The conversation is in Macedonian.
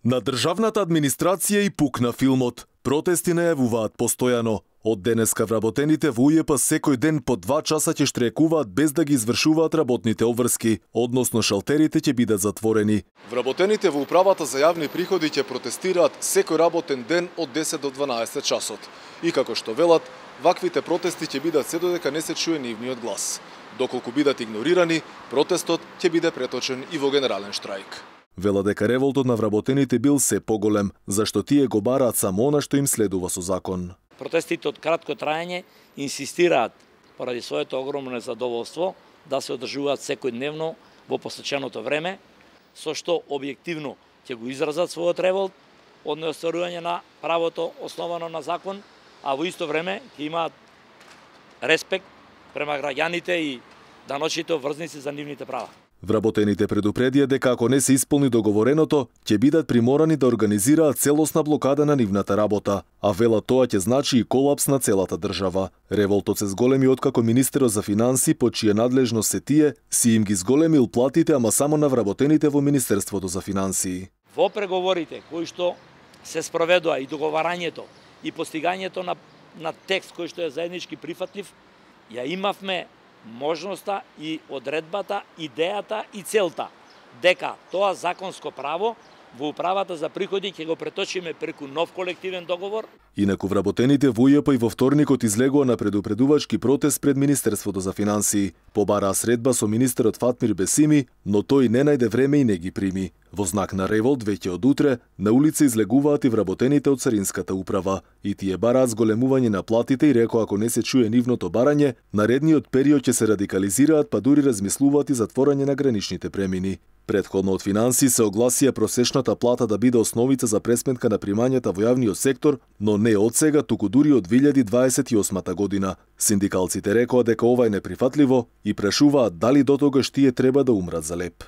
На државната администрација и пукна филмот. Протести најавуваат постојано. Од денеска вработените во УЈП секој ден по 2 часа ќе штрекуваат без да ги извршуваат работните обврски, односно шалтерите ќе бидат затворени. Вработените во управата за јавни приходи ќе протестираат секој работен ден од 10 до 12 часот. И како што велат, ваквите протести ќе бидат се додека не се чуе нивниот глас. Доколку бидат игнорирани, протестот ќе биде преточен и во генерален штрајк. Вела дека револтот на вработените бил се поголем, зашто тие го бараат само она што им следува со закон. Протестите од кратко траење инсистираат поради своето огромно незадоволство да се одржуваат секојдневно во посеченото време, со што објективно ќе го изразат својот револт од неостварување на правото основано на закон, а во исто време ќе имаат респект према граѓаните и даночните обврзници за нивните права. Вработените предупредија дека ако не се исполни договореното, ќе бидат приморани да организираат целосна блокада на нивната работа, а вела тоа ќе значи и колапс на целата држава. Револтот се зголеми откако министерот за финанси, по чија надлежност се тие, си им ги зголемил платите, ама само на вработените во Министерството за финансии. Во преговорите кои што се спроведува и договарањето и постигањето на текст кој што е заеднички прифатлив, ја имавме можноста и одредбата, идејата и целта дека тоа законско право во управата за приходи ќе го преточиме преку нов колективен договор. Инаку вработените во УЈП и во вторникот излегува на предупредувачки протест пред Министерството за финансии. Побараа средба со министерот Фатмир Бесими, но тој не најде време и не ги прими. Во знак на револт веќе од утре на улица излегуваат и вработените од Царинската управа и тие бараат зголемување на платите и рекоа ако не се чуе нивното барање, наредниот период ќе се радикализираат па дури размислуваат и затворање на граничните премини. Претходно од финансии се огласија просечната плата да биде основица за пресметка на примањата во јавниот сектор, но не од сега, туку дури од 2028 година. Синдикалците рекоа дека ова е неприфатливо и прашуваат дали до тогаш тие треба да умрат за леп.